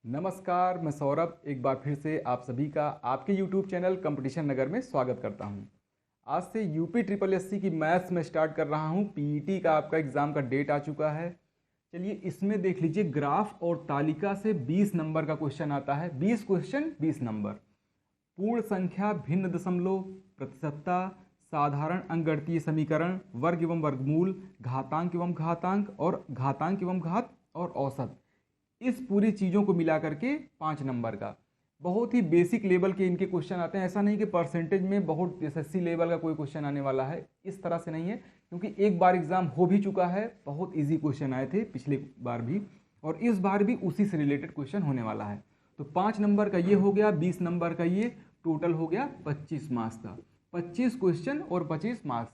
नमस्कार, मैं सौरभ एक बार फिर से आप सभी का आपके YouTube चैनल कंपटीशन नगर में स्वागत करता हूं। आज से यूपी ट्रिपल एससी की मैथ्स में स्टार्ट कर रहा हूं। पीईटी का आपका एग्ज़ाम का डेट आ चुका है। चलिए इसमें देख लीजिए, ग्राफ और तालिका से 20 नंबर का क्वेश्चन आता है। 20 क्वेश्चन 20 नंबर। पूर्ण संख्या, भिन्न दशमलव, प्रतिशतता, साधारण अंकगणितीय समीकरण, वर्ग एवं वर्गमूल, घातांक एवं घातांक और घातांक एवं घात और औसत, इस पूरी चीज़ों को मिला करके 5 नंबर का बहुत ही बेसिक लेवल के इनके क्वेश्चन आते हैं। ऐसा नहीं कि परसेंटेज में बहुत एसएससी लेवल का कोई क्वेश्चन आने वाला है, इस तरह से नहीं है, क्योंकि एक बार एग्जाम हो भी चुका है। बहुत इजी क्वेश्चन आए थे पिछले बार भी, और इस बार भी उसी से रिलेटेड क्वेश्चन होने वाला है। तो 5 नंबर का ये हो गया, 20 नंबर का ये, टोटल हो गया 25 मार्क्स का। 25 क्वेश्चन और 25 मार्क्स।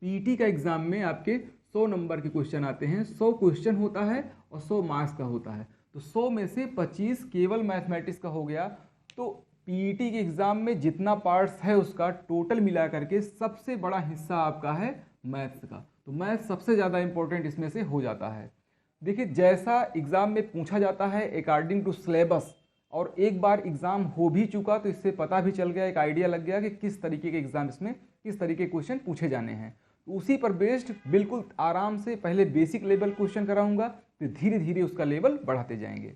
पीईटी का एग्जाम में आपके 100 नंबर के क्वेश्चन आते हैं। 100 क्वेश्चन होता है और 100 मार्क्स का होता है। तो 100 में से 25 केवल मैथमेटिक्स का हो गया। तो पीईटी के एग्जाम में जितना पार्ट्स है उसका टोटल मिला करके सबसे बड़ा हिस्सा आपका है मैथ्स का। तो मैथ्स सबसे ज़्यादा इंपॉर्टेंट इसमें से हो जाता है। देखिए, जैसा एग्जाम में पूछा जाता है अकॉर्डिंग टू सिलेबस, और एक बार एग्जाम हो भी चुका तो इससे पता भी चल गया, एक आइडिया लग गया कि किस तरीके के एग्जाम इसमें किस तरीके के क्वेश्चन पूछे जाने हैं। तो उसी पर बेस्ड बिल्कुल आराम से पहले बेसिक लेवल क्वेश्चन कराऊंगा, फिर धीरे धीरे उसका लेवल बढ़ाते जाएंगे।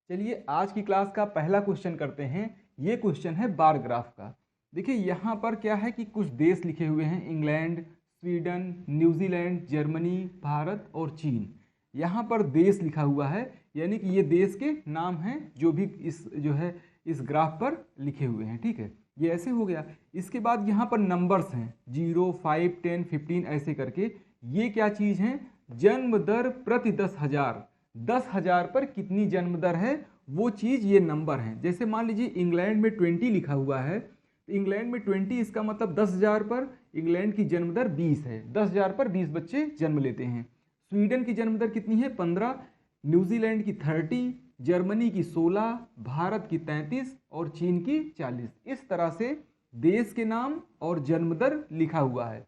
चलिए आज की क्लास का पहला क्वेश्चन करते हैं। ये क्वेश्चन है बार ग्राफ का। देखिए यहाँ पर क्या है कि कुछ देश लिखे हुए हैं, England, Sweden, New Zealand, Germany, Bharat और चीन। यहाँ पर देश लिखा हुआ है, यानी कि ये देश के नाम हैं जो भी इस ग्राफ पर लिखे हुए हैं। ठीक है, ये ऐसे हो गया। इसके बाद यहाँ पर नंबर्स हैं 0, 5, 10, 15 ऐसे करके। ये क्या चीज़ है? जन्म दर प्रति 10,000। 10,000 पर कितनी जन्म दर है, वो चीज़ ये नंबर है। जैसे मान लीजिए इंग्लैंड में 20 लिखा हुआ है, तो इंग्लैंड में 20 इसका मतलब 10,000 पर इंग्लैंड की जन्म दर 20 है। 10,000 पर 20 बच्चे जन्म लेते हैं। स्वीडन की जन्म दर कितनी है? 15, न्यूजीलैंड की 30, जर्मनी की 16, भारत की 33 और चीन की 40। इस तरह से देश के नाम और जन्म दर लिखा हुआ है।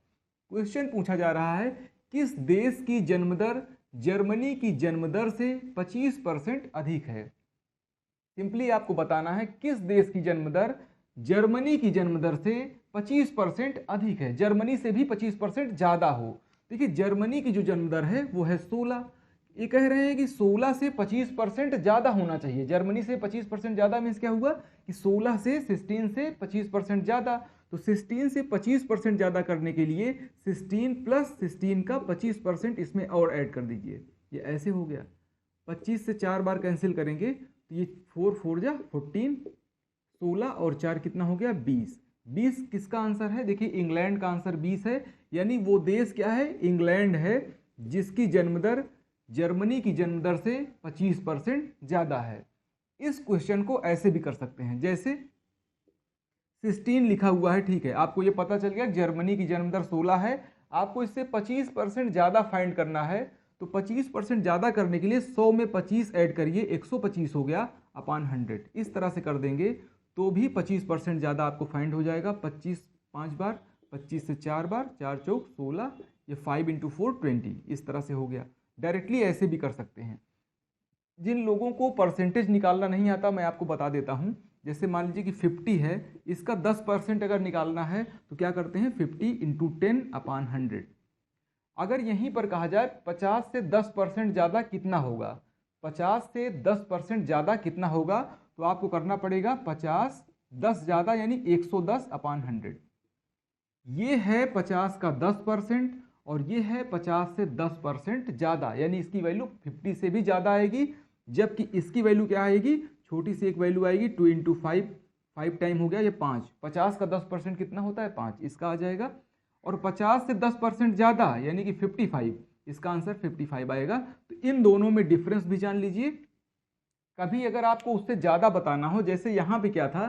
क्वेश्चन पूछा जा रहा है किस देश की जन्म दर जर्मनी की जन्म दर से 25% अधिक है। सिंपली आपको बताना है किस देश की जन्म दर जर्मनी की जन्म दर से 25% अधिक है, जर्मनी से भी 25% ज़्यादा हो। देखिए जर्मनी की जो जन्म दर है वो है 16। ये कह रहे हैं कि 16 से 25% ज़्यादा होना चाहिए। जर्मनी से 25% ज़्यादा मीन्स क्या हुआ कि 16 से 16 से 25% ज़्यादा। तो 16 से 25% ज़्यादा करने के लिए 16 प्लस 16 का 25% इसमें और ऐड कर दीजिए। ये ऐसे हो गया। 25 से 4 बार कैंसिल करेंगे तो ये 4 4 जा 14, 16 और 4 कितना हो गया? 20। 20 किसका आंसर है? देखिए इंग्लैंड का आंसर 20 है, यानी वो देश क्या है? इंग्लैंड है, जिसकी जन्म दर जर्मनी की जन्म दर से 25% ज़्यादा है। इस क्वेश्चन को ऐसे भी कर सकते हैं, जैसे 16 लिखा हुआ है, ठीक है, आपको ये पता चल गया जर्मनी की जन्म दर 16 है, आपको इससे 25% ज़्यादा फाइंड करना है। तो 25% ज़्यादा करने के लिए 100 में 25 ऐड करिए, 125 हो गया अपान 100। इस तरह से कर देंगे तो भी 25% ज़्यादा आपको फाइंड हो जाएगा। 25 5 बार, 25 से 4 बार, 4 चौक 16, ये 5 × 4 20। इस तरह से हो गया। डायरेक्टली ऐसे भी कर सकते हैं। जिन लोगों को परसेंटेज निकालना नहीं आता, मैं आपको बता देता हूं। जैसे मान लीजिए कि 50 है, इसका 10% अगर निकालना है तो क्या करते हैं? 50 × 10 अपान 100। अगर यहीं पर कहा जाए 50 से 10% ज़्यादा कितना होगा, 50 से 10% ज़्यादा कितना होगा, तो आपको करना पड़ेगा 50 10 ज़्यादा यानी 110 अपान 100। ये है 50 का 10% और ये है 50 से 10% ज़्यादा, यानी इसकी वैल्यू 50 से भी ज़्यादा आएगी। जबकि इसकी वैल्यू क्या आएगी? छोटी सी एक वैल्यू आएगी 2 × 5, 5 टाइम हो गया ये 5। 50 का 10% कितना होता है? 5, इसका आ जाएगा। और 50 से 10% ज़्यादा यानी कि 55, इसका आंसर 55 आएगा। तो इन दोनों में डिफरेंस भी जान लीजिए। कभी अगर आपको उससे ज़्यादा बताना हो, जैसे यहाँ पे क्या था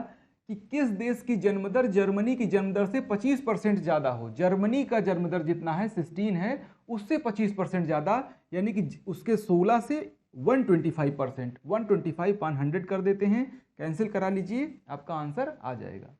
कि किस देश की जन्म दर जर्मनी की जन्म दर से 25% ज़्यादा हो। जर्मनी का जन्म दर जितना है 16 है, उससे 25% ज़्यादा, यानी कि उसके 16 से 125%, 125/100 कर देते हैं, कैंसिल करा लीजिए, आपका आंसर आ जाएगा।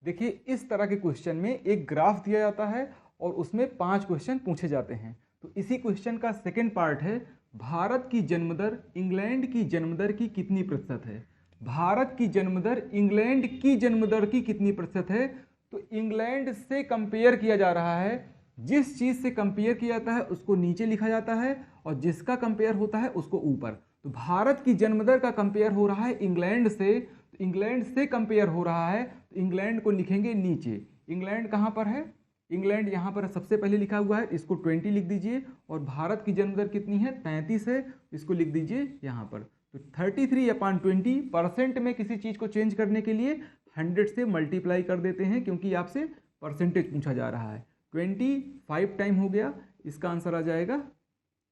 देखिए इस तरह के क्वेश्चन में एक ग्राफ दिया जाता है और उसमें 5 क्वेश्चन पूछे जाते हैं। तो इसी क्वेश्चन का सेकेंड पार्ट है, भारत की जन्म दर इंग्लैंड की जन्म दर की कितनी प्रतिशत है? भारत की जन्म दर इंग्लैंड की जन्म दर की कितनी प्रतिशत है? तो इंग्लैंड से कंपेयर किया जा रहा है। जिस चीज से कंपेयर किया जाता है उसको नीचे लिखा जाता है और जिसका कंपेयर होता है उसको ऊपर। तो भारत की जन्म दर का कंपेयर हो रहा है इंग्लैंड से, तो इंग्लैंड से कंपेयर हो रहा है तो इंग्लैंड को लिखेंगे नीचे। इंग्लैंड कहाँ पर है? इंग्लैंड यहाँ पर सबसे पहले लिखा हुआ है, इसको 20 लिख दीजिए। और भारत की जन्म दर कितनी है? 33 है, इसको लिख दीजिए यहाँ पर। तो 33/20 में किसी चीज को चेंज करने के लिए 100 से मल्टीप्लाई कर देते हैं, क्योंकि आपसे परसेंटेज पूछा जा रहा है। 25 टाइम हो गया, इसका आंसर आ जाएगा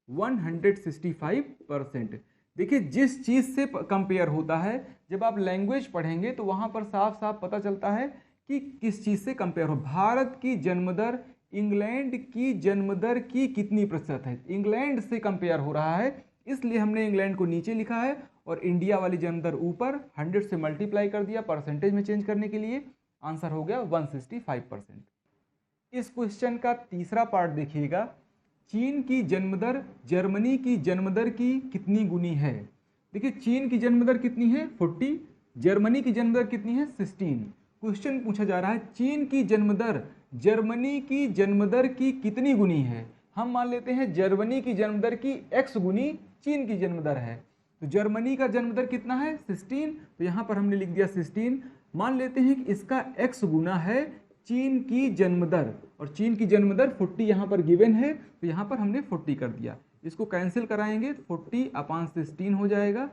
165%। देखिए, जिस चीज से कंपेयर होता है, जब आप लैंग्वेज पढ़ेंगे तो वहां पर साफ साफ पता चलता है कि किस चीज से कंपेयर हो। भारत की जन्म दर इंग्लैंड की जन्म दर की कितनी प्रतिशत है? इंग्लैंड से कंपेयर हो रहा है, इसलिए हमने इंग्लैंड को नीचे लिखा है और इंडिया वाली जन्म दर ऊपर। 100 से मल्टीप्लाई कर दिया परसेंटेज में चेंज करने के लिए, आंसर हो गया 165%। इस क्वेश्चन का तीसरा पार्ट देखिएगा। चीन की जन्म दर जर्मनी की जन्म दर की कितनी गुनी है? देखिए, चीन की जन्म दर कितनी है? 40। जर्मनी की जन्म दर कितनी है? 16। क्वेश्चन पूछा जा रहा है चीन की जन्म दर जर्मनी की जन्म दर की कितनी गुनी है। हम मान लेते हैं जर्मनी की जन्म दर की x गुनी चीन की जन्म दर है। तो जर्मनी का जन्म दर कितना है? 16। तो यहाँ पर हमने लिख दिया 16। मान लेते हैं कि इसका x गुना है चीन की जन्म दर, और चीन की जन्म दर 40 यहाँ पर गिवन है, तो यहाँ पर हमने 40 कर दिया। इसको कैंसिल कराएंगे, 40/16 हो जाएगा।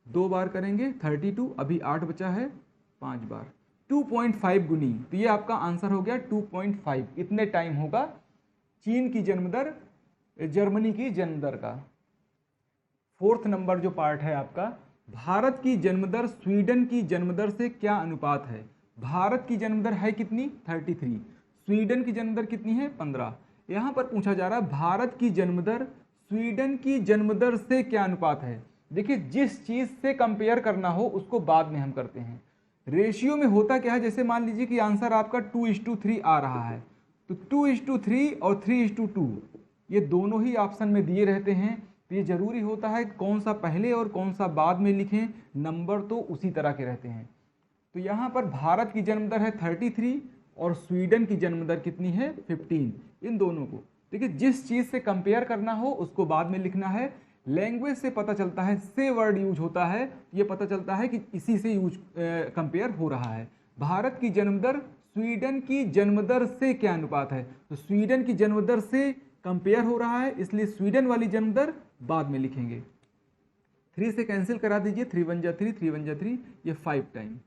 2 बार करेंगे 32, अभी 8 बचा है, 5 बार 2.5 गुनी। तो ये आपका आंसर हो गया 2.5। इतने टाइम होगा चीन की जन्म दर जर्मनी की जन्म दर का। 4th नंबर जो पार्ट है आपका, भारत की जन्म दर स्वीडन की जन्म दर से क्या अनुपात है? भारत की जन्म दर है कितनी? 33। स्वीडन की जन्म दर कितनी है? 15। यहाँ पर पूछा जा रहा है भारत की जन्म दर स्वीडन की जन्म दर से क्या अनुपात है। देखिए, जिस चीज से कंपेयर करना हो उसको बाद में हम करते हैं। रेशियो में होता क्या है, जैसे मान लीजिए कि आंसर आपका 2:3 आ रहा है, तो 2:3 और 3:2 ये दोनों ही ऑप्शन में दिए रहते हैं। तो ये जरूरी होता है कौन सा पहले और कौन सा बाद में लिखें, नंबर तो उसी तरह के रहते हैं। तो यहाँ पर भारत की जन्म दर है 33 और स्वीडन की जन्म दर कितनी है? 15। इन दोनों को देखिए, जिस चीज से कंपेयर करना हो उसको बाद में लिखना है। लैंग्वेज से पता चलता है, से वर्ड यूज होता है, ये पता चलता है कि इसी से यूज कंपेयर हो रहा है। भारत की जन्म दर स्वीडन की जन्म दर से क्या अनुपात है? तो स्वीडन की जन्म दर से कंपेयर हो रहा है, इसलिए स्वीडन वाली जन्म दर बाद में लिखेंगे। 3 से कैंसिल करा दीजिए, 3 1 जा 3, 3 1 जा 3, ये 5 टाइम।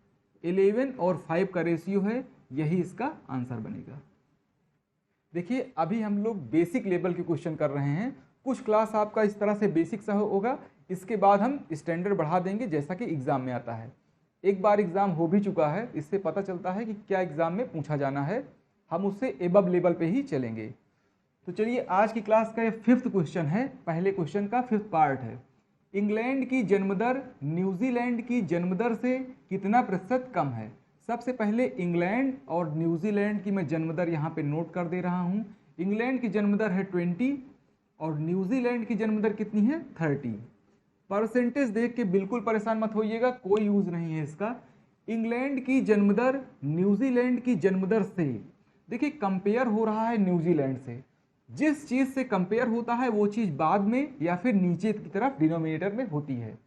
11 और 5 का रेशियो है, यही इसका आंसर बनेगा। देखिए, अभी हम लोग बेसिक लेवल के क्वेश्चन कर रहे हैं। कुछ क्लास आपका इस तरह से बेसिक सा होगा, इसके बाद हम स्टैंडर्ड बढ़ा देंगे जैसा कि एग्जाम में आता है। एक बार एग्जाम हो भी चुका है, इससे पता चलता है कि क्या एग्जाम में पूछा जाना है, हम उससे एबव लेवल पे ही चलेंगे। तो चलिए, आज की क्लास का ये 5th क्वेश्चन है, पहले क्वेश्चन का 5th पार्ट है। इंग्लैंड की जन्म दर न्यूजीलैंड की जन्म दर से कितना प्रतिशत कम है? सबसे पहले इंग्लैंड और न्यूजीलैंड की मैं जन्म दर यहाँ पे नोट कर दे रहा हूँ। इंग्लैंड की जन्म दर है 20 और न्यूजीलैंड की जन्म दर कितनी है? 30। परसेंटेज देख के बिल्कुल परेशान मत होइएगा, कोई यूज नहीं है इसका। इंग्लैंड की जन्म दर न्यूजीलैंड की जन्म दर से, देखिए कंपेयर हो रहा है न्यूजीलैंड से। जिस चीज से कंपेयर होता है वो चीज बाद में या फिर नीचे की तरफ डिनोमिनेटर में होती है।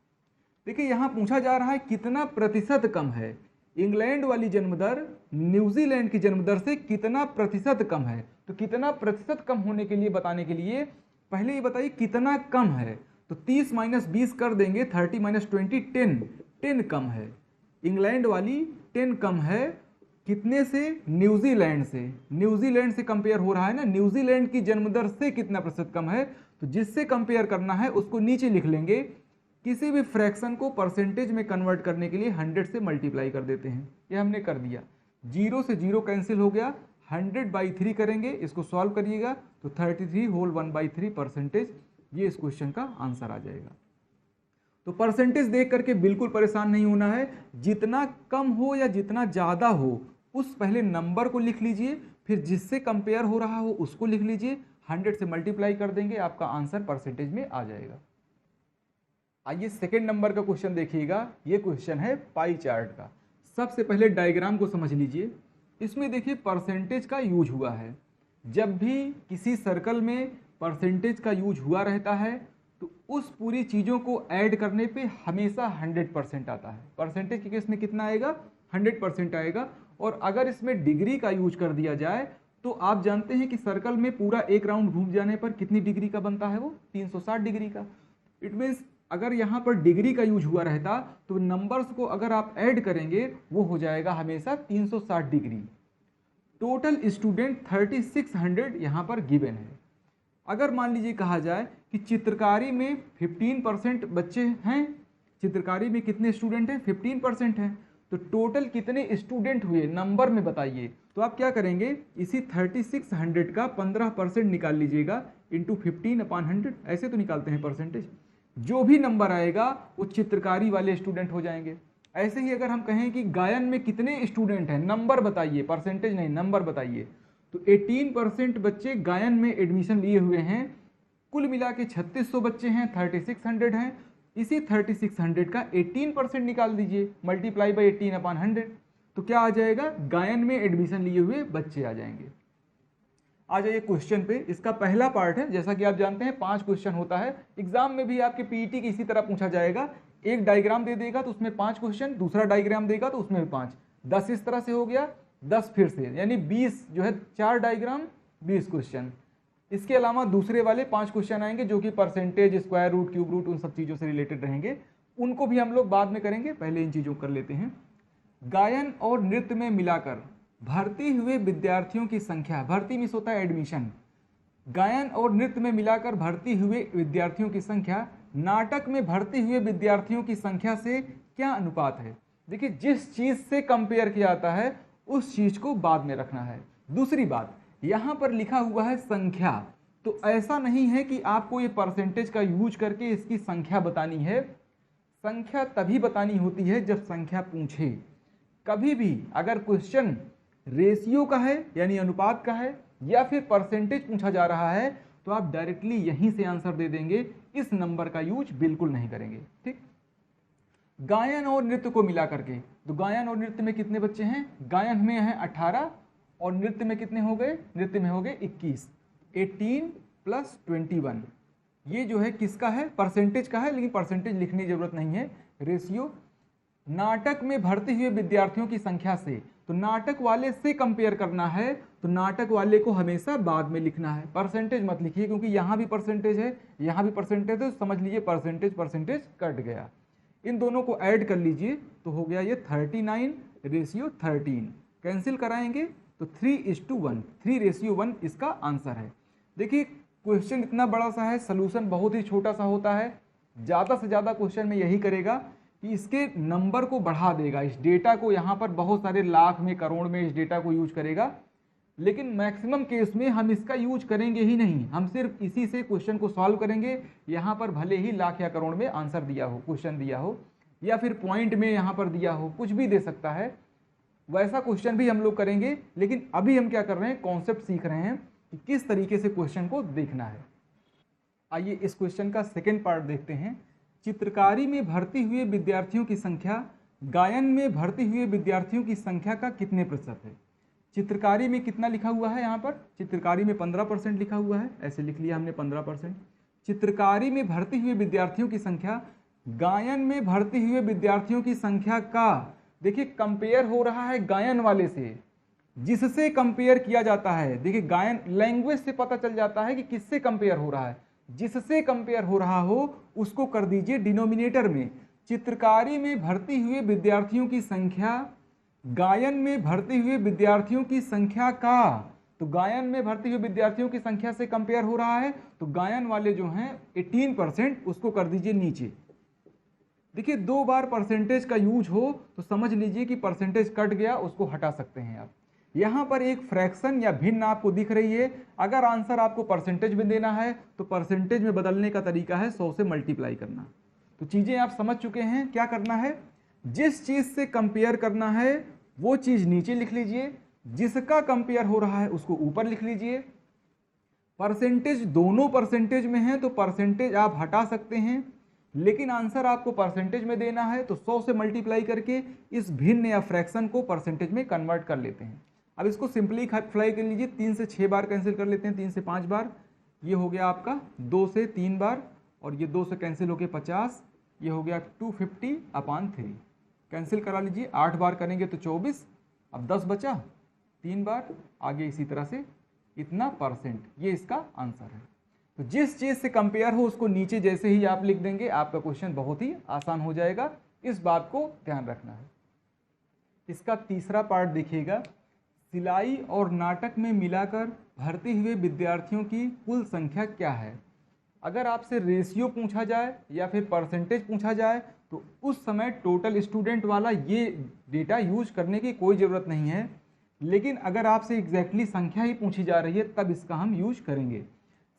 देखिए, यहाँ पूछा जा रहा है कितना प्रतिशत कम है। इंग्लैंड वाली जन्म दर न्यूजीलैंड की जन्म दर से कितना प्रतिशत कम है। तो कितना प्रतिशत कम होने के लिए बताने के लिए पहले ये बताइए कितना कम है। तो 30 - 20 कर देंगे, 30 - 20 10 कम है। इंग्लैंड वाली 10 कम है, कितने से? न्यूजीलैंड से। न्यूजीलैंड से कंपेयर हो रहा है ना, न्यूजीलैंड की जन्म दर से कितना प्रतिशत कम है। तो जिससे कंपेयर करना है उसको नीचे लिख लेंगे। किसी भी फ्रैक्शन को परसेंटेज में कन्वर्ट करने के लिए 100 से मल्टीप्लाई कर देते हैं, ये हमने कर दिया। 0 से 0 कैंसिल हो गया, 100/3 करेंगे, इसको सॉल्व करिएगा तो 33 होल 1/3 परसेंटेज, ये इस क्वेश्चन का आंसर आ जाएगा। तो परसेंटेज देख करके बिल्कुल परेशान नहीं होना है, जितना कम हो या जितना ज़्यादा हो उस पहले नंबर को लिख लीजिए, फिर जिससे कंपेयर हो रहा हो उसको लिख लीजिए, 100 से मल्टीप्लाई कर देंगे, आपका आंसर परसेंटेज में आ जाएगा। आइए सेकेंड नंबर का क्वेश्चन देखिएगा। ये क्वेश्चन है पाई चार्ट का। सबसे पहले डायग्राम को समझ लीजिए। इसमें देखिए परसेंटेज का यूज हुआ है। जब भी किसी सर्कल में परसेंटेज का यूज हुआ रहता है तो उस पूरी चीज़ों को ऐड करने पे हमेशा 100% आता है। परसेंटेज के केस में कितना आएगा? 100% आएगा। और अगर इसमें डिग्री का यूज कर दिया जाए तो आप जानते हैं कि सर्कल में पूरा एक राउंड घूम जाने पर कितनी डिग्री का बनता है? वो 360 डिग्री का। इट मीन्स अगर यहाँ पर डिग्री का यूज हुआ रहता तो नंबर्स को अगर आप ऐड करेंगे वो हो जाएगा हमेशा 360 डिग्री। टोटल स्टूडेंट 3600 यहाँ पर गिवन है। अगर मान लीजिए कहा जाए कि चित्रकारी में 15% बच्चे हैं, चित्रकारी में कितने स्टूडेंट हैं? 15% हैं, तो टोटल कितने स्टूडेंट हुए नंबर में बताइए। तो आप क्या करेंगे, इसी 3600 का 15% निकाल लीजिएगा इंटू 15/100, ऐसे तो निकालते हैं परसेंटेज। जो भी नंबर आएगा वो चित्रकारी वाले स्टूडेंट हो जाएंगे। ऐसे ही अगर हम कहें कि गायन में कितने स्टूडेंट हैं, नंबर बताइए, परसेंटेज नहीं, नंबर बताइए, तो 18% बच्चे गायन में एडमिशन लिए हुए हैं। कुल मिला के 3600 बच्चे हैं, 3600 हैं। इसी 3600 का 18% निकाल दीजिए, मल्टीप्लाई बाई 18/100, तो क्या आ जाएगा? गायन में एडमिशन लिए हुए बच्चे आ जाएंगे। आ जाइए क्वेश्चन पे। इसका पहला पार्ट है, जैसा कि आप जानते हैं 5 क्वेश्चन होता है। एग्जाम में भी आपके पीईटी की इसी तरह पूछा जाएगा। एक डायग्राम दे देगा तो उसमें 5 क्वेश्चन, दूसरा डायग्राम देगा तो उसमें भी 5, 10 इस तरह से हो गया, 10 फिर से, यानी 20 जो है 4 डायग्राम 20 क्वेश्चन। इसके अलावा दूसरे वाले 5 क्वेश्चन आएंगे जो कि percentage, square root, cube root, उन सब चीज़ों से रिलेटेड रहेंगे। उनको भी हम लोग बाद में करेंगे, पहले इन चीज़ों को कर लेते हैं। गायन और नृत्य में मिलाकर भर्ती हुए विद्यार्थियों की संख्या, भर्ती मीन्स होता है एडमिशन, गायन और नृत्य में मिलाकर भर्ती हुए विद्यार्थियों की संख्या नाटक में भर्ती हुए विद्यार्थियों की संख्या से क्या अनुपात है? देखिए, जिस चीज से कंपेयर किया जाता है उस चीज को बाद में रखना है। दूसरी बात, यहां पर लिखा हुआ है संख्या, तो ऐसा नहीं है कि आपको ये परसेंटेज का यूज करके इसकी संख्या बतानी है। संख्या तभी बतानी होती है जब संख्या पूछे। कभी भी अगर क्वेश्चन रेशियो का है यानी अनुपात का है या फिर परसेंटेज पूछा जा रहा है तो आप डायरेक्टली यहीं से आंसर दे देंगे, इस नंबर का यूज बिल्कुल नहीं करेंगे। ठीक। गायन और नृत्य को मिला करके, तो गायन और नृत्य में कितने बच्चे हैं? गायन में है 18 और नृत्य में कितने हो गए? नृत्य में हो गए 21। 18 + 21 ये जो है किसका है? परसेंटेज का है, लेकिन परसेंटेज लिखने की जरूरत नहीं है। रेशियो नाटक में भर्ती हुए विद्यार्थियों की संख्या से, तो नाटक वाले से कंपेयर करना है तो नाटक वाले को हमेशा बाद में लिखना है, परसेंटेज मत लिखिए, क्योंकि यहाँ भी परसेंटेज है यहाँ भी परसेंटेज है, तो समझ लीजिए परसेंटेज परसेंटेज कट गया। इन दोनों को ऐड कर लीजिए तो हो गया ये 39 रेशियो 13। कैंसिल कराएंगे तो 3:1, 3:1 इसका आंसर है। देखिए क्वेश्चन इतना बड़ा सा है, सोल्यूशन बहुत ही छोटा सा होता है। ज़्यादा से ज़्यादा क्वेश्चन में यही करेगा कि इसके नंबर को बढ़ा देगा, इस डेटा को, यहाँ पर बहुत सारे लाख में, करोड़ में इस डेटा को यूज करेगा, लेकिन मैक्सिमम केस में हम इसका यूज करेंगे ही नहीं। हम सिर्फ इसी से क्वेश्चन को सॉल्व करेंगे। यहाँ पर भले ही लाख या करोड़ में आंसर दिया हो, क्वेश्चन दिया हो, या फिर पॉइंट में यहाँ पर दिया हो, कुछ भी दे सकता है, वैसा क्वेश्चन भी हम लोग करेंगे। लेकिन अभी हम क्या कर रहे हैं, कॉन्सेप्ट सीख रहे हैं कि किस तरीके से क्वेश्चन को देखना है। आइए इस क्वेश्चन का सेकेंड पार्ट देखते हैं। चित्रकारी में भर्ती हुए विद्यार्थियों की संख्या गायन में भर्ती हुए विद्यार्थियों की संख्या का कितने प्रतिशत है? चित्रकारी में कितना लिखा हुआ है? यहाँ पर चित्रकारी में 15% लिखा हुआ है, ऐसे लिख लिया हमने 15%। चित्रकारी में भर्ती हुए विद्यार्थियों की संख्या गायन में भर्ती हुए विद्यार्थियों की संख्या का, देखिए कंपेयर हो रहा है गायन वाले से, जिससे कंपेयर किया जाता है। देखिए गायन लैंग्वेज से पता चल जाता है कि किससे कंपेयर हो रहा है। जिससे कंपेयर हो रहा हो उसको कर दीजिए डिनोमिनेटर में। चित्रकारी में भर्ती हुए विद्यार्थियों की संख्या गायन में भर्ती हुए विद्यार्थियों की संख्या का, तो गायन में भर्ती हुए विद्यार्थियों की संख्या से कंपेयर हो रहा है, तो गायन वाले जो हैं 18%, उसको कर दीजिए नीचे। देखिए 2 बार परसेंटेज का यूज हो तो समझ लीजिए कि परसेंटेज कट गया, उसको हटा सकते हैं आप। यहाँ पर एक फ्रैक्शन या भिन्न आपको दिख रही है। अगर आंसर आपको परसेंटेज में देना है तो परसेंटेज में बदलने का तरीका है 100 से मल्टीप्लाई करना। तो चीज़ें आप समझ चुके हैं। क्या करना है, जिस चीज़ से कंपेयर करना है वो चीज़ नीचे लिख लीजिए, जिसका कंपेयर हो रहा है उसको ऊपर लिख लीजिए। परसेंटेज दोनों परसेंटेज में है तो परसेंटेज आप हटा सकते हैं, लेकिन आंसर आपको परसेंटेज में देना है तो 100 से मल्टीप्लाई करके इस भिन्न या फ्रैक्शन को परसेंटेज में कन्वर्ट कर लेते हैं। अब इसको सिंपलीफाई कर लीजिए, 3 से 6 बार कैंसिल कर लेते हैं, 3 से 5 बार, ये हो गया आपका 2 से 3 बार, और ये 2 से कैंसिल हो गया 50, ये हो गया 250/3। कैंसिल करा लीजिए, 8 बार करेंगे तो 24, अब 10 बचा, 3 बार, आगे इसी तरह से इतना परसेंट, ये इसका आंसर है। तो जिस चीज़ से कंपेयर हो उसको नीचे जैसे ही आप लिख देंगे, आपका क्वेश्चन बहुत ही आसान हो जाएगा, इस बात को ध्यान रखना है। इसका तीसरा पार्ट देखिएगा, सिलाई और नाटक में मिलाकर भर्ती हुए विद्यार्थियों की कुल संख्या क्या है। अगर आपसे रेशियो पूछा जाए या फिर परसेंटेज पूछा जाए तो उस समय टोटल स्टूडेंट वाला ये डेटा यूज करने की कोई ज़रूरत नहीं है, लेकिन अगर आपसे एग्जैक्टली संख्या ही पूछी जा रही है तब इसका हम यूज करेंगे।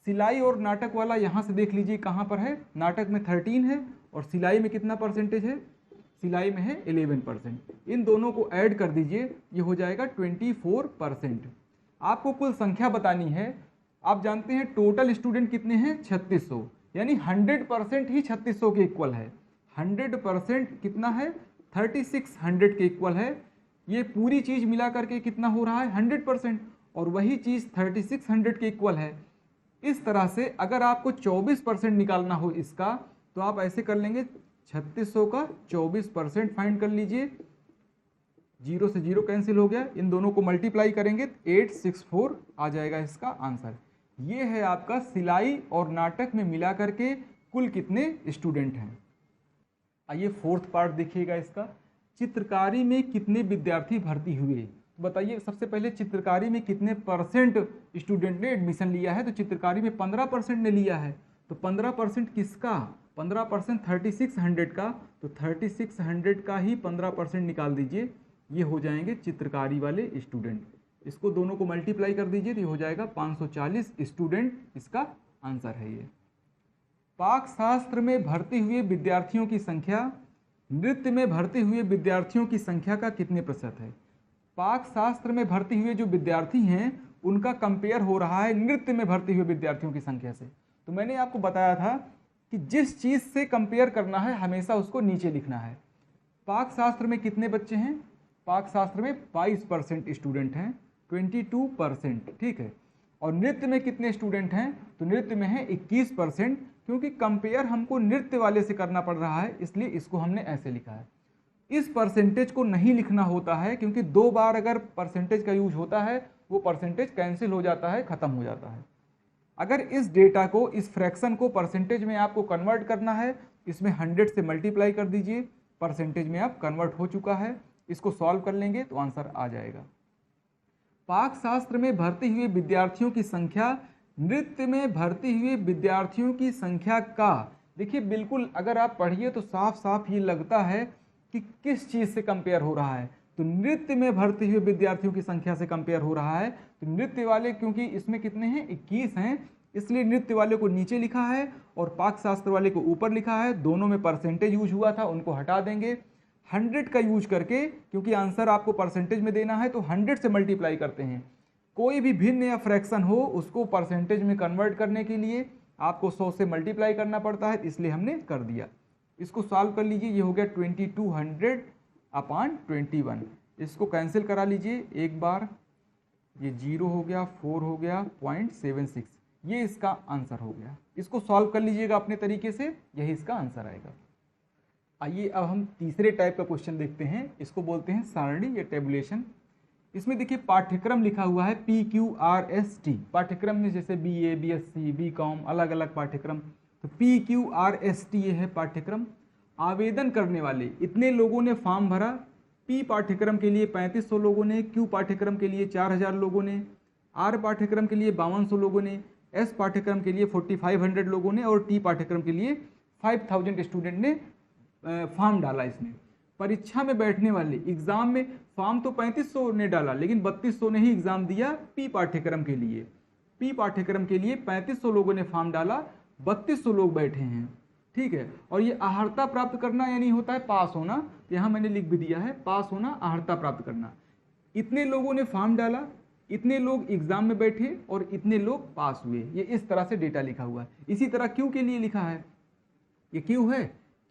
सिलाई और नाटक वाला यहाँ से देख लीजिए कहाँ पर है, नाटक में 13 है और सिलाई में कितना परसेंटेज है, सिलाई में है 11%। इन दोनों को ऐड कर दीजिए, ये हो जाएगा 24%। आपको कुल संख्या बतानी है। आप जानते हैं टोटल स्टूडेंट कितने हैं, 3600, यानी 100% ही 3600 के इक्वल है। 100% कितना है, 3600 के इक्वल है। ये पूरी चीज़ मिला करके कितना हो रहा है, 100%, और वही चीज़ 3600 के इक्वल है। इस तरह से अगर आपको 24% निकालना हो इसका, तो आप ऐसे कर लेंगे, 3600 का 24% फाइंड कर लीजिए, 0 से 0 कैंसिल हो गया, इन दोनों को मल्टीप्लाई करेंगे 864 आ जाएगा इसका आंसर। ये है आपका सिलाई और नाटक में मिला करके कुल कितने स्टूडेंट हैं। आइए फोर्थ पार्ट देखिएगा इसका, चित्रकारी में कितने विद्यार्थी भर्ती हुए। तो बताइए सबसे पहले चित्रकारी में कितने परसेंट स्टूडेंट ने एडमिशन लिया है। तो चित्रकारी में 15% ने लिया है, तो 15% किसका, 15% 3600 का, तो 3600 का ही 15% निकाल दीजिए, ये हो जाएंगे चित्रकारी वाले स्टूडेंट। इसको दोनों को मल्टीप्लाई कर दीजिए तो ये हो जाएगा 540 स्टूडेंट, इसका आंसर है ये। पाक शास्त्र में भर्ती हुए विद्यार्थियों की संख्या नृत्य में भर्ती हुए विद्यार्थियों की संख्या का कितने प्रतिशत है। पाक शास्त्र में भर्ती हुए जो विद्यार्थी हैं उनका कंपेयर हो रहा है नृत्य में भर्ती हुए विद्यार्थियों की संख्या से। तो मैंने आपको बताया था कि जिस चीज़ से कंपेयर करना है हमेशा उसको नीचे लिखना है। पाक शास्त्र में कितने बच्चे हैं, पाक शास्त्र में 22% स्टूडेंट हैं, 22%, ठीक है। और नृत्य में कितने स्टूडेंट हैं, तो नृत्य में है 21%, क्योंकि कंपेयर हमको नृत्य वाले से करना पड़ रहा है, इसलिए इसको हमने ऐसे लिखा है। इस परसेंटेज को नहीं लिखना होता है, क्योंकि 2 बार अगर परसेंटेज का यूज होता है वो परसेंटेज कैंसिल हो जाता है, खत्म हो जाता है। अगर इस डेटा को, इस फ्रैक्शन को परसेंटेज में आपको कन्वर्ट करना है, इसमें 100 से मल्टीप्लाई कर दीजिए, परसेंटेज में आप कन्वर्ट हो चुका है। इसको सॉल्व कर लेंगे तो आंसर आ जाएगा। पाक शास्त्र में भर्ती हुए विद्यार्थियों की संख्या नृत्य में भर्ती हुए विद्यार्थियों की संख्या का, देखिए बिल्कुल अगर आप पढ़िए तो साफ साफ ये लगता है कि किस चीज़ से कंपेयर हो रहा है। तो नृत्य में भर्ती हुए विद्यार्थियों की संख्या से कंपेयर हो रहा है। तो नृत्य वाले, क्योंकि इसमें कितने हैं, 21 हैं, इसलिए नृत्य वाले को नीचे लिखा है और पाक शास्त्र वाले को ऊपर लिखा है। दोनों में परसेंटेज यूज हुआ था, उनको हटा देंगे। 100 का यूज करके, क्योंकि आंसर आपको परसेंटेज में देना है, तो 100 से मल्टीप्लाई करते हैं। कोई भी भिन्न या फ्रैक्शन हो उसको परसेंटेज में कन्वर्ट करने के लिए आपको 100 से मल्टीप्लाई करना पड़ता है, इसलिए हमने कर दिया। इसको सॉल्व कर लीजिए, ये हो गया 2200/21। इसको कैंसिल करा लीजिए एक बार, ये 0 हो गया, 4 हो गया, 0.76, ये इसका आंसर हो गया। इसको सॉल्व कर लीजिएगा अपने तरीके से, यही इसका आंसर आएगा। आइए अब हम तीसरे टाइप का क्वेश्चन देखते हैं, इसको बोलते हैं सारणी या टेबुलेशन। इसमें देखिए पाठ्यक्रम लिखा हुआ है PQRST, पाठ्यक्रम में जैसे BA, BSc, BCom, अलग अलग पाठ्यक्रम। तो PQRST ये है पाठ्यक्रम। आवेदन करने वाले इतने लोगों ने फॉर्म भरा, P पाठ्यक्रम के लिए 3500 लोगों ने, Q पाठ्यक्रम के लिए 4000 लोगों ने, R पाठ्यक्रम के लिए 5200 लोगों ने, S पाठ्यक्रम के लिए 4500 लोगों ने और T पाठ्यक्रम के लिए 5000 स्टूडेंट ने फॉर्म डाला। इसमें परीक्षा में बैठने वाले, एग्जाम में फॉर्म तो 3500 ने डाला, लेकिन 3200 ने ही एग्जाम दिया P पाठ्यक्रम के लिए। P पाठ्यक्रम के लिए 3500 लोगों ने फॉर्म डाला, 3200 लोग बैठे हैं, ठीक है। और ये अर्हता प्राप्त करना यानी होता है पास होना, तो यहाँ मैंने लिख भी दिया है, पास होना, अर्हता प्राप्त करना। इतने लोगों ने फॉर्म डाला, इतने लोग एग्जाम में बैठे और इतने लोग पास हुए, ये इस तरह से डेटा लिखा हुआ है। इसी तरह क्यू के लिए लिखा है, ये क्यू है,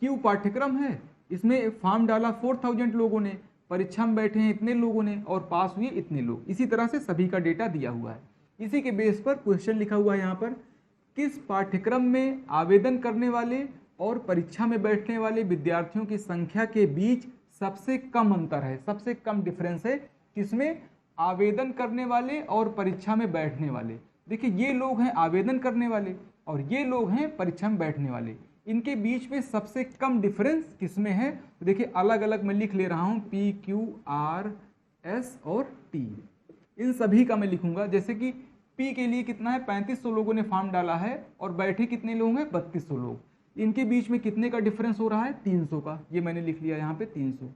क्यू पाठ्यक्रम है, इसमें फॉर्म डाला 4000 लोगों ने, परीक्षा में बैठे हैं इतने लोगों ने और पास हुए इतने लोग। इसी तरह से सभी का डेटा दिया हुआ है। इसी के बेस पर क्वेश्चन लिखा हुआ है यहाँ पर, किस पाठ्यक्रम में आवेदन करने वाले और परीक्षा में बैठने वाले विद्यार्थियों की संख्या के बीच सबसे कम अंतर है, सबसे कम डिफरेंस है, किसमें? आवेदन करने वाले और परीक्षा में बैठने वाले। देखिए ये लोग हैं आवेदन करने वाले और ये लोग हैं परीक्षा में बैठने वाले, इनके बीच में सबसे कम डिफरेंस किसमें है? तो देखिए अलग अलग मैं लिख ले रहा हूँ, P, Q, R, S और T, इन सभी का मैं लिखूंगा। जैसे कि P के लिए कितना है, 3500 लोगों ने फॉर्म डाला है और बैठे कितने लोग हैं, 3200 लोग, इनके बीच में कितने का डिफरेंस हो रहा है, 300 का, ये मैंने लिख लिया यहाँ पे 300।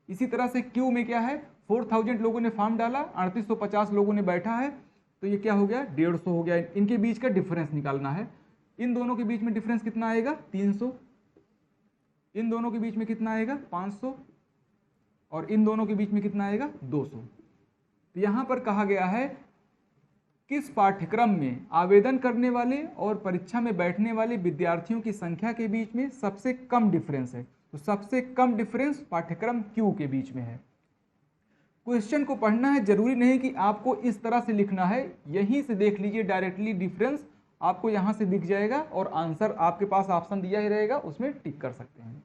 इसी तरह से Q में क्या है, 4000 लोगों ने फॉर्म डाला, 3850 लोगों ने बैठा है, तो ये क्या हो गया, 150 हो गया। इनके बीच का डिफरेंस निकालना है। इन दोनों के बीच में डिफरेंस कितना आएगा, 300, इन दोनों के बीच में कितना आएगा, 500, और इन दोनों के बीच में कितना आएगा, 200। तो यहां पर कहा गया है किस पाठ्यक्रम में आवेदन करने वाले और परीक्षा में बैठने वाले विद्यार्थियों की संख्या के बीच में सबसे कम डिफरेंस है। तो सबसे कम डिफरेंस पाठ्यक्रम क्यू के बीच में है। क्वेश्चन को पढ़ना है, जरूरी नहीं कि आपको इस तरह से लिखना है, यहीं से देख लीजिए डायरेक्टली डिफरेंस आपको यहां से दिख जाएगा और आंसर आपके पास ऑप्शन दिया ही रहेगा, उसमें टिक कर सकते हैं।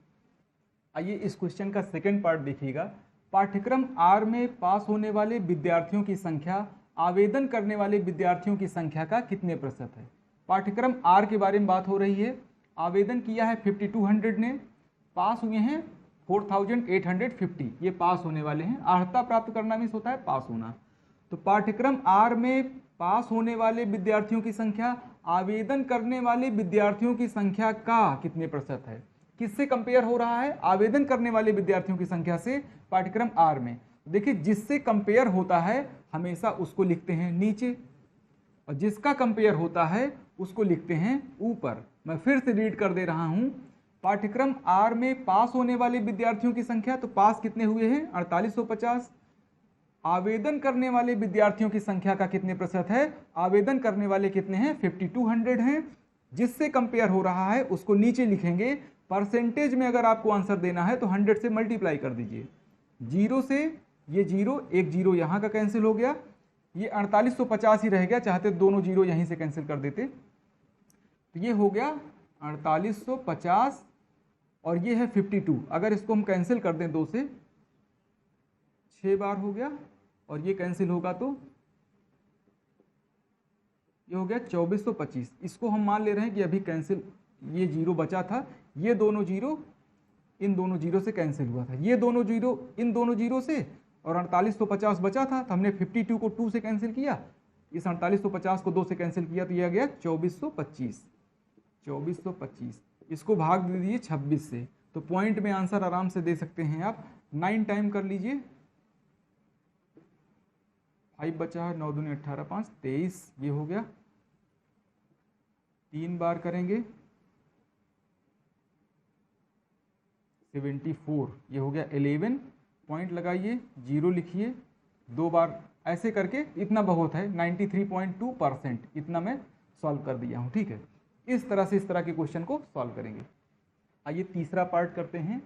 आइए इस क्वेश्चन का सेकंड पार्ट देखिएगा। पाठ्यक्रम आर में पास होने वाले विद्यार्थियों की संख्या आवेदन करने वाले विद्यार्थियों की संख्या का कितने प्रतिशत है? पाठ्यक्रम आर के बारे में बात हो रही है। आवेदन किया है 5200 ने, पास हुए हैं 4850, ये पास होने वाले हैं। अर्हता प्राप्त करना मीन्स होता है पास होना। तो पाठ्यक्रम आर में पास होने वाले विद्यार्थियों की संख्या आवेदन करने वाले विद्यार्थियों की संख्या का कितने प्रतिशत है? किससे कंपेयर हो रहा है? आवेदन करने वाले विद्यार्थियों की संख्या से पाठ्यक्रम आर में। देखिए जिससे कंपेयर होता है हमेशा उसको लिखते हैं नीचे और जिसका कंपेयर होता है उसको लिखते हैं ऊपर। मैं फिर से रीड कर दे रहा हूं, पाठ्यक्रम आर में पास होने वाले विद्यार्थियों की संख्या, तो पास कितने हुए हैं, 4850। आवेदन करने वाले विद्यार्थियों की संख्या का कितने प्रतिशत है? आवेदन करने वाले कितने हैं, 5200 हैं। जिससे कंपेयर हो रहा है उसको नीचे लिखेंगे। परसेंटेज में अगर आपको आंसर देना है तो 100 से मल्टीप्लाई कर दीजिए। जीरो से ये जीरो, एक जीरो यहाँ का कैंसिल हो गया, ये 4850 ही रह गया, चाहते दोनों जीरो यहीं से कैंसिल कर देते। तो ये हो गया 4850 और ये है 52। अगर इसको हम कैंसिल कर दें 2 से, 6 बार हो गया और ये कैंसिल होगा तो ये हो गया 2425। इसको हम मान ले रहे हैं कि अभी कैंसिल, ये जीरो बचा था, ये दोनों जीरो इन दोनों जीरो से कैंसिल हुआ था, ये दोनों जीरो इन दोनों जीरो से, और 4850 बचा था तो हमने 52 को 2 से कैंसिल किया, इस 4850 को 2 से कैंसिल किया तो यह गया 2425। 2425 इसको भाग दे दीजिए 26 से, तो पॉइंट में आंसर आराम से दे सकते हैं आप। 9 टाइम कर लीजिए, 5 बचा है, 9 दूनी 18, 5 23, ये हो गया। 3 बार करेंगे 74, ये हो गया 11। पॉइंट लगाइए, जीरो लिखिए, 2 बार ऐसे करके, इतना बहुत है 93.2%, इतना मैं सॉल्व कर दिया हूँ। ठीक है, इस तरह से इस तरह के क्वेश्चन को सॉल्व करेंगे। आइए तीसरा पार्ट करते हैं।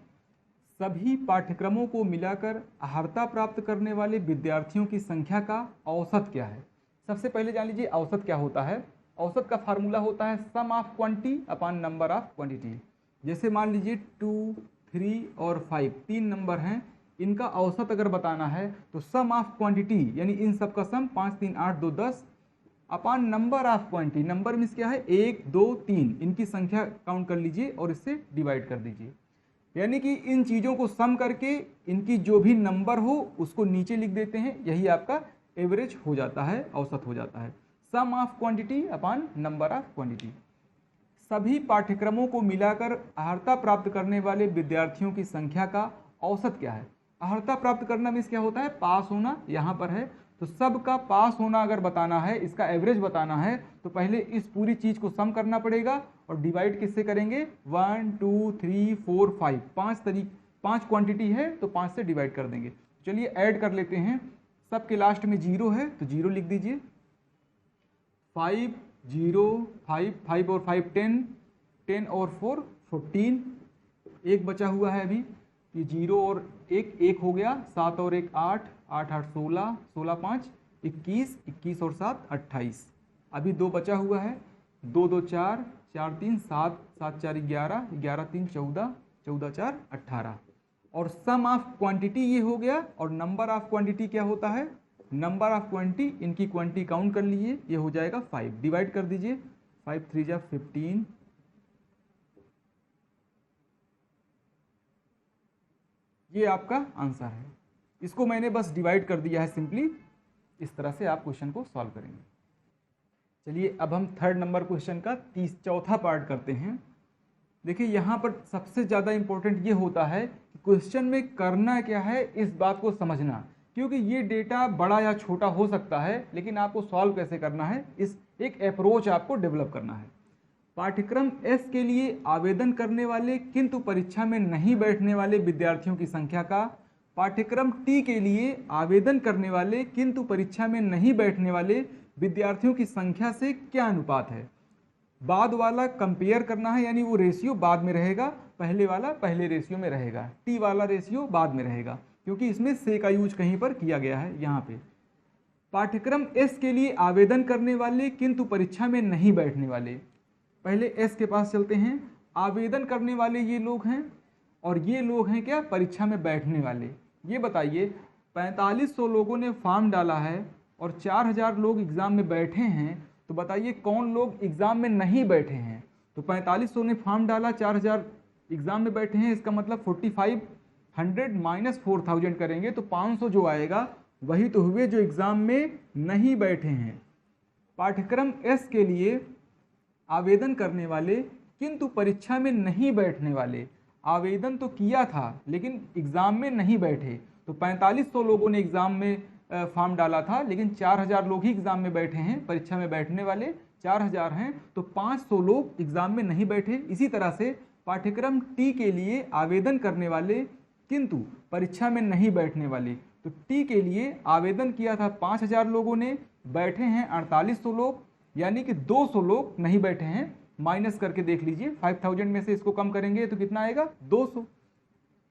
सभी पाठ्यक्रमों को मिलाकर अर्हता प्राप्त करने वाले विद्यार्थियों की संख्या का औसत क्या है? सबसे पहले जान लीजिए औसत क्या होता है। औसत का फार्मूला होता है sum of quantity upon number of quantity. जैसे मान लीजिए 2, 3 और 5 तीन नंबर हैं, इनका औसत अगर बताना है तो सम ऑफ क्वांटिटी यानी इन सब का सम 5, 3, 8, 2, 10 upon number of quantity. Number means क्या है, 1, 2, 3, इनकी संख्या काउंट कर लीजिए और इससे डिवाइड कर दीजिए। यानी कि इन चीज़ों को सम करके इनकी जो भी नंबर हो उसको नीचे लिख देते हैं, यही आपका एवरेज हो जाता है, औसत हो जाता है। Sum of quantity upon number of quantity. सभी पाठ्यक्रमों को मिलाकर अर्हता प्राप्त करने वाले विद्यार्थियों की संख्या का औसत क्या है? अर्हता प्राप्त करना मीन्स क्या होता है, पास होना, यहाँ पर है तो सबका पास होना अगर बताना है, इसका एवरेज बताना है तो पहले इस पूरी चीज को सम करना पड़ेगा और डिवाइड किससे करेंगे, 1, 2, 3, 4, 5, 5 क्वांटिटी है तो 5 से डिवाइड कर देंगे। चलिए ऐड कर लेते हैं। सबके लास्ट में 0 है तो 0 लिख दीजिए। 5 0 5 5 और 5 10, 10 और 4 14, एक बचा हुआ है अभी, ये 0 और 1 हो गया, 7 और 1 8, 8 8 16, 16 5 21, 21 और 7 28, अभी 2 बचा हुआ है, 2 2 4, 4 3 7, 7 4 11, 11 3 14, 14 4 18, और सम ऑफ क्वांटिटी ये हो गया। और नंबर ऑफ क्वांटिटी क्या होता है? नंबर ऑफ क्वांटिटी, इनकी क्वांटिटी काउंट कर लीजिए, ये हो जाएगा 5, डिवाइड कर दीजिए, 5 3 जा 15, ये आपका आंसर है। इसको मैंने बस डिवाइड कर दिया है सिंपली, इस तरह से आप क्वेश्चन को सॉल्व करेंगे। चलिए अब हम थर्ड नंबर क्वेश्चन का चौथा पार्ट करते हैं। देखिए यहाँ पर सबसे ज़्यादा इंपॉर्टेंट ये होता है कि क्वेश्चन में करना क्या है, इस बात को समझना, क्योंकि ये डेटा बड़ा या छोटा हो सकता है, लेकिन आपको सॉल्व कैसे करना है, इस एक अप्रोच आपको डेवलप करना है। पाठ्यक्रम एस के लिए आवेदन करने वाले किंतु परीक्षा में नहीं बैठने वाले विद्यार्थियों की संख्या का पाठ्यक्रम टी के लिए आवेदन करने वाले किंतु परीक्षा में नहीं बैठने वाले विद्यार्थियों की संख्या से क्या अनुपात है। बाद वाला कंपेयर करना है, यानी वो रेशियो बाद में रहेगा, पहले वाला पहले रेशियो में रहेगा, टी वाला रेशियो बाद में रहेगा, क्योंकि इसमें से का यूज कहीं पर किया गया है। यहाँ पे पाठ्यक्रम एस के लिए आवेदन करने वाले किंतु परीक्षा में नहीं बैठने वाले, पहले एस के पास चलते हैं। आवेदन करने वाले ये लोग हैं, और ये लोग हैं क्या, परीक्षा में बैठने वाले। ये बताइए 4500 लोगों ने फॉर्म डाला है और 4000 लोग एग्ज़ाम में बैठे हैं, तो बताइए कौन लोग एग्ज़ाम में नहीं बैठे हैं। तो 4500 ने फॉर्म डाला, 4000 एग्ज़ाम में बैठे हैं, इसका मतलब 4500 माइनस 4000 करेंगे तो 500 जो आएगा वही तो हुए जो एग्ज़ाम में नहीं बैठे हैं। पाठ्यक्रम एस के लिए आवेदन करने वाले किंतु परीक्षा में नहीं बैठने वाले, आवेदन तो किया था लेकिन एग्ज़ाम में नहीं बैठे, तो 4500 लोगों ने एग्ज़ाम में फॉर्म डाला था, लेकिन 4000 लोग ही एग्ज़ाम में बैठे हैं, परीक्षा में बैठने वाले 4000 हैं, तो 500 लोग एग्ज़ाम में नहीं बैठे। इसी तरह से पाठ्यक्रम टी के लिए आवेदन करने वाले किंतु परीक्षा में नहीं बैठने वाले, तो टी के लिए आवेदन किया था 5000 लोगों ने, बैठे हैं 4800 लोग, यानी कि 200 लोग नहीं बैठे हैं। माइनस करके देख लीजिए, 5000 में से इसको कम करेंगे तो कितना आएगा, 200।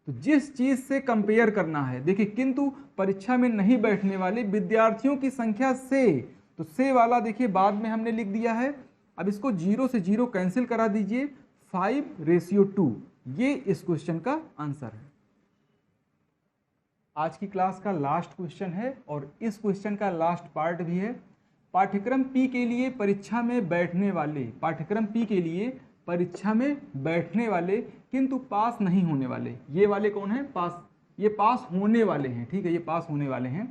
तो जिस चीज से कंपेयर करना है, देखिए किंतु परीक्षा में नहीं बैठने वाले विद्यार्थियों की संख्या से, तो से वाला देखिए बाद में हमने लिख दिया है। अब इसको 0 से 0 कैंसिल करा दीजिए, 5:2, ये इस क्वेश्चन का आंसर है। आज की क्लास का लास्ट क्वेश्चन है और इस क्वेश्चन का लास्ट पार्ट भी है। पाठ्यक्रम पी के लिए परीक्षा में बैठने वाले, पाठ्यक्रम पी के लिए परीक्षा में बैठने वाले किंतु पास नहीं होने वाले, ये वाले कौन है, पास, ये पास होने वाले हैं, ठीक है, ये पास होने वाले हैं।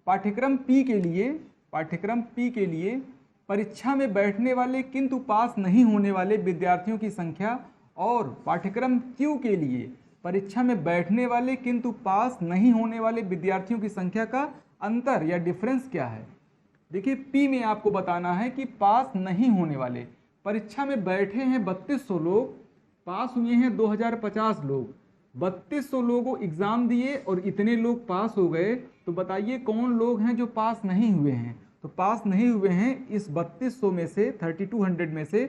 पाठ्यक्रम पी के लिए, पाठ्यक्रम पी के लिए परीक्षा में बैठने वाले किंतु पास नहीं होने वाले विद्यार्थियों की संख्या, और पाठ्यक्रम क्यू के लिए परीक्षा में बैठने वाले किंतु पास नहीं होने वाले विद्यार्थियों की संख्या का अंतर या डिफरेंस क्या है। देखिए पी में आपको बताना है कि पास नहीं होने वाले, परीक्षा में बैठे हैं 3200 लोग, पास हुए हैं 2050 लोग, 3200 लोगों एग्ज़ाम दिए और इतने लोग पास हो गए, तो बताइए कौन लोग हैं जो पास नहीं हुए हैं। तो पास नहीं हुए हैं, इस 3200 में से 3200 में से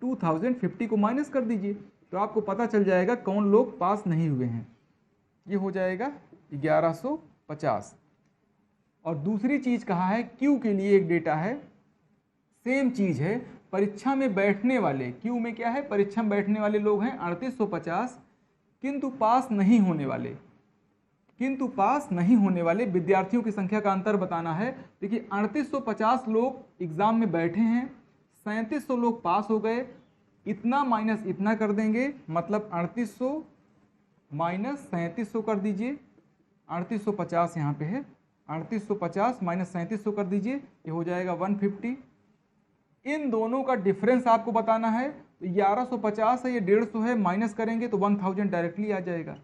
2050 को माइनस कर दीजिए, तो आपको पता चल जाएगा कौन लोग पास नहीं हुए हैं, ये हो जाएगा 1150। और दूसरी चीज़ कहा है क्यू के लिए एक डेटा है, सेम चीज़ है, परीक्षा में बैठने वाले, क्यू में क्या है, परीक्षा में बैठने वाले लोग हैं 3850, किंतु पास नहीं होने वाले, किंतु पास नहीं होने वाले विद्यार्थियों की संख्या का अंतर बताना है। देखिए 3850 लोग एग्ज़ाम में बैठे हैं, 3700 लोग पास हो गए, इतना माइनस इतना कर देंगे, मतलब 3800 माइनस 3700 कर दीजिए, 3850 यहाँ पे है, 3850 माइनस 3700 कर दीजिए, ये हो जाएगा 150। इन दोनों का डिफरेंस आपको बताना है, तो 1150 है, ये 150 है, माइनस करेंगे तो 1000 डायरेक्टली आ जाएगा।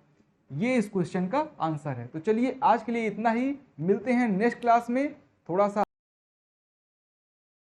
ये इस क्वेश्चन का आंसर है। तो चलिए आज के लिए इतना ही, मिलते हैं नेक्स्ट क्लास में। थोड़ा सा